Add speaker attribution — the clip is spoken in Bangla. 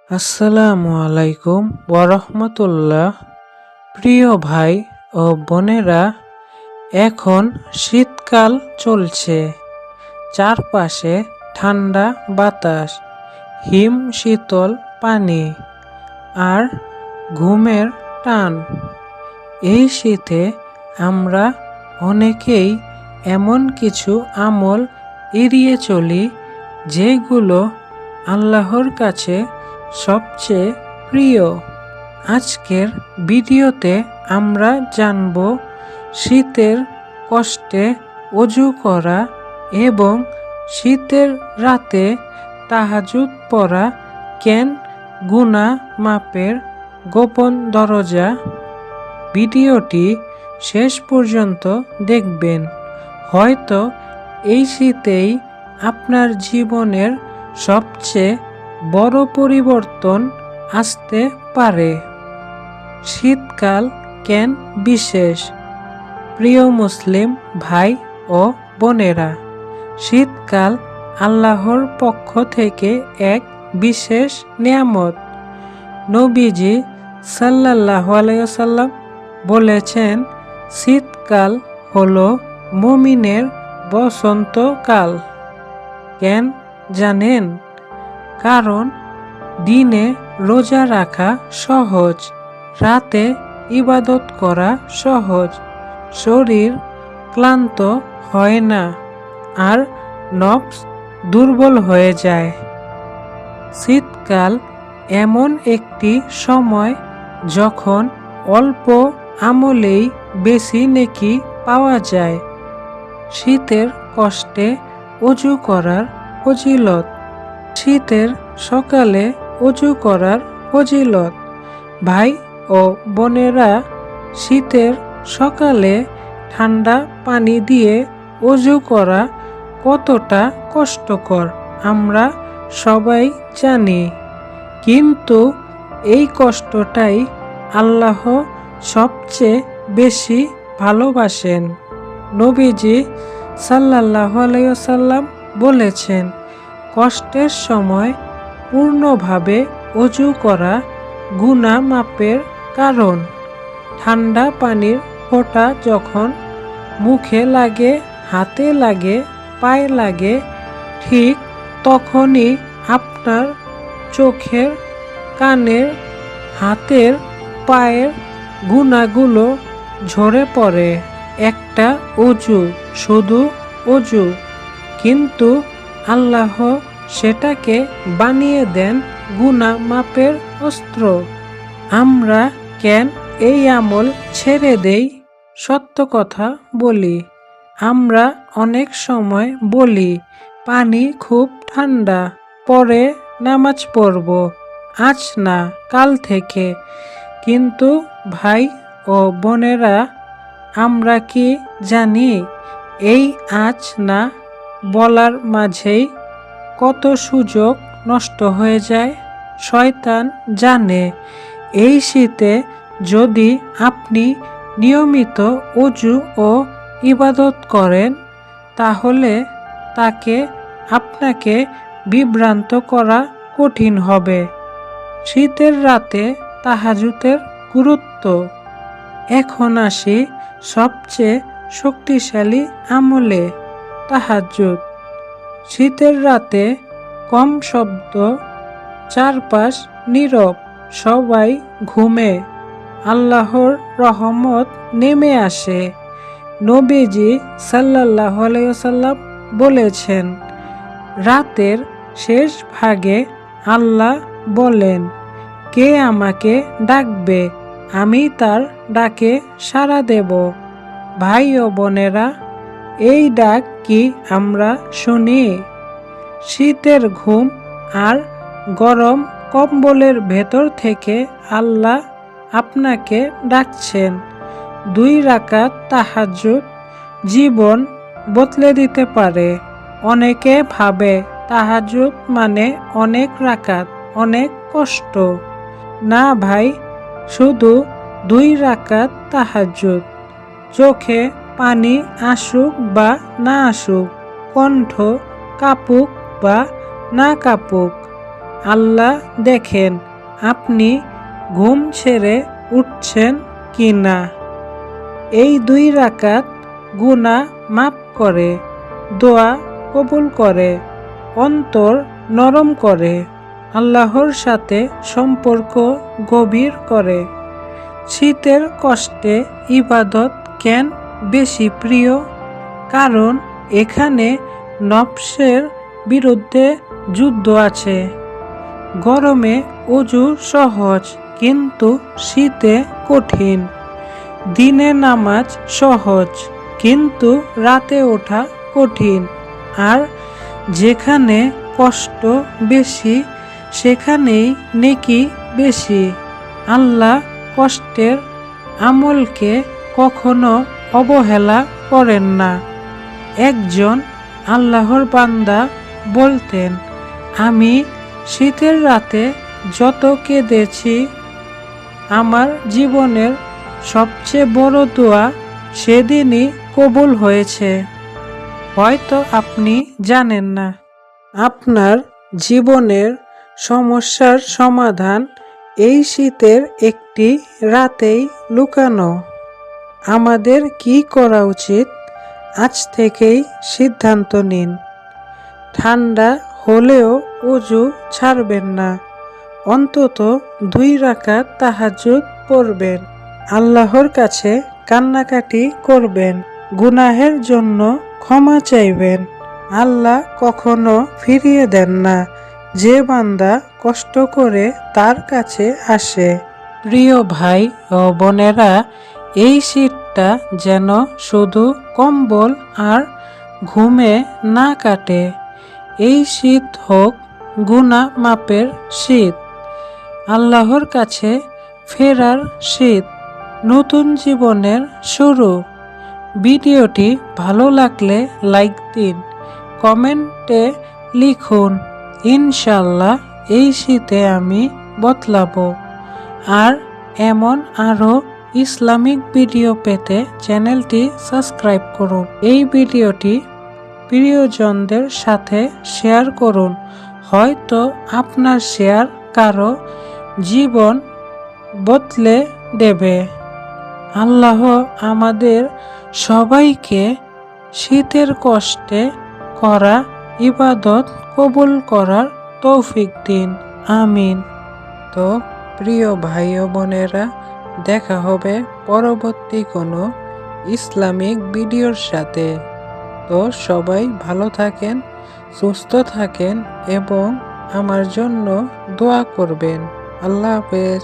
Speaker 1: আসসালামু আলাইকুম ওয়ারহমতুল্লাহ। প্রিয় ভাই ও বোনেরা, এখন শীতকাল চলছে। চারপাশে ঠান্ডা বাতাস, হিম শীতল পানি আর ঘুমের টান। এই শীতে আমরা অনেকেই এমন কিছু আমল এড়িয়ে চলি যেগুলো আল্লাহর কাছে সবচেয়ে প্রিয়। আজকের ভিডিওতে আমরা জানব শীতের কষ্টে অজু করা এবং শীতের রাতে তাহাজ্জুদ পড়া কেন গুনাহ মাপের গোপন দরজা। ভিডিওটি শেষ পর্যন্ত দেখবেন। হয়তো এই শীতেই আপনার জীবনের সবচেয়ে বড় পরিবর্তন আসতে পারে। শীতকাল কেন বিশেষ? প্রিয় মুসলিম ভাই ও বোনেরা, শীতকাল আল্লাহর পক্ষ থেকে এক বিশেষ নিয়ামত। নবীজি সাল্লাল্লাহু আলাইহি ওয়াসাল্লাম বলেছেন, শীতকাল হলো মুমিনের বসন্তকাল। কেন জানেন? কারণ দিনে রোজা রাখা সহজ, রাতে ইবাদত করা সহজ, শরীর ক্লান্ত হয় না আর নফস দুর্বল হয়ে যায়। শীতকাল এমন একটি সময় যখন অল্প আমলেই বেশি নেকি পাওয়া যায়। শীতের কষ্টে অজু করার ফজিলত। শীতের সকালে অজু করার ফজিলত। ভাই ও বোনেরা, শীতের সকালে ঠান্ডা পানি দিয়ে অজু করা কতটা কষ্টকর আমরা সবাই জানি, কিন্তু এই কষ্টটাই আল্লাহ সবচেয়ে বেশি ভালোবাসেন। নবীজি সাল্লাল্লাহু আলাইহি ওয়াসাল্লাম বলেছেন, কষ্টের সময় পূর্ণভাবে অজু করা গুনাহ মাপের কারণ। ঠান্ডা পানির ফোঁটা যখন মুখে লাগে, হাতে লাগে, পায়ে লাগে, ঠিক তখনই আপনার চোখের, কানের, হাতের, পায়ের গুনাহগুলো ঝরে পড়ে। একটা অজু, শুধু অজু, কিন্তু আল্লাহ সেটাকে বানিয়ে দেন গুনাহ মাপের অস্ত্র। আমরা কেন এই আমল ছেড়ে দেই? সত্য কথা বলি, আমরা অনেক সময় বলি পানি খুব ঠান্ডা, পরে নামাজ পড়ব, আজ না কাল থেকে। কিন্তু ভাই ও বোনেরা, আমরা কি জানি এই আজ না বলার মাঝেই কত সুযোগ নষ্ট হয়ে যায়? শয়তান জানে এই শীতে যদি আপনি নিয়মিত অজু ও ইবাদত করেন, তাহলে তাকে আপনাকে বিভ্রান্ত করা কঠিন হবে। শীতের রাতে তাহাজ্জুদের গুরুত্ব। এখন আসি সবচেয়ে শক্তিশালী আমলে, তাহাজ্জুদ। শীতের রাতে কম শব্দ, চারপাশ নীরব, সবাই ঘুমে, আল্লাহর রহমত নেমে আসে। নবীজি সাল্লাল্লাহু আলাইহি ওয়াসাল্লাম বলেছেন, রাতের শেষ ভাগে আল্লাহ বলেন, কে আমাকে ডাকবে, আমি তার ডাকে সাড়া দেব। ভাই ও বোনেরা, এই ডাক কি আমরা শুনি? শীতের ঘুম আর গরম কম্বলের ভেতর থেকে আল্লাহ আপনাকে ডাকছেন। 2 রাকাত তাহাজ্জুদ জীবন বদলে দিতে পারে। অনেকে ভাবে তাহাজ্জুদ মানে অনেক রাকাত, অনেক কষ্ট। না ভাই, শুধু 2 রাকাত তাহাজ্জুদ। চোখে পানি আসুক বা না আসুক, কণ্ঠ কাঁপুক বা না কাঁপুক, আল্লাহ দেখেন আপনি ঘুম ছেড়ে উঠছেন কি না। এই 2 রাকাত গুনাহ মাফ করে, দোয়া কবুল করে, অন্তর নরম করে, আল্লাহর সাথে সম্পর্ক গভীর করে। শীতের কষ্টে ইবাদত কেন বেশি প্রিয়? কারণ এখানে নফসের বিরুদ্ধে যুদ্ধ আছে। গরমে ওযু সহজ, কিন্তু শীতে কঠিন। দিনে নামাজ সহজ, কিন্তু রাতে ওঠা কঠিন। আর যেখানে কষ্ট বেশি সেখানেই নেকি বেশি। আল্লাহ কষ্টের আমলকে কখনো অবহেলা করেন না। একজন আল্লাহর বান্দা বলতেন, আমি শীতের রাতে যত কেঁদেছি, আমার জীবনের সবচেয়ে বড় দোয়া সেদিনই কবুল হয়েছে। হয়তো আপনি জানেন না, আপনার জীবনের সমস্যার সমাধান এই শীতের একটি রাতেই লুকানো। আমাদের কি করা উচিত? আজ থেকেই সিদ্ধান্ত নিন। ঠান্ডা হলেও ওযু ছাড়বেন না। অন্তত 2 রাকাত তাহাজ্জুদ পড়বেন। আল্লাহর কাছে কান্নাকাটি করবেন। গুনাহের জন্য ক্ষমা চাইবেন। আল্লাহ কখনো ফিরিয়ে দেন না যে বান্দা কষ্ট করে তার কাছে আসে। প্রিয় ভাই ও বোনেরা, এই শীতটা যেন শুধু কম্বল আর ঘুমে না কাটে। এই শীত হোক গুনাহ মাপের শীত, আল্লাহর কাছে ফেরার শীত, নতুন জীবনের শুরু। ভিডিওটি ভালো লাগলে লাইক দিন, কমেন্টে লিখুন, ইনশাল্লাহ এই শীতে আমি বদলাবো। আর এমন আরও ইসলামিক ভিডিও পেতে চ্যানেলটি সাবস্ক্রাইব করুন। এই ভিডিওটি প্রিয়জনদের সাথে শেয়ার করুন। হয়তো আপনার শেয়ার কারো জীবন বদলে দেবে। আল্লাহ আমাদের সবাইকে শীতের কষ্টে করা ইবাদত কবুল করার তৌফিক দিন, আমিন। তো প্রিয় ভাই ও বোনেরা, দেখা হবে পরবর্তী কোনো ইসলামিক ভিডিওর সাথে। তো সবাই ভালো থাকেন, সুস্থ থাকেন এবং আমার জন্য দোয়া করবেন। আল্লাহ হাফেজ।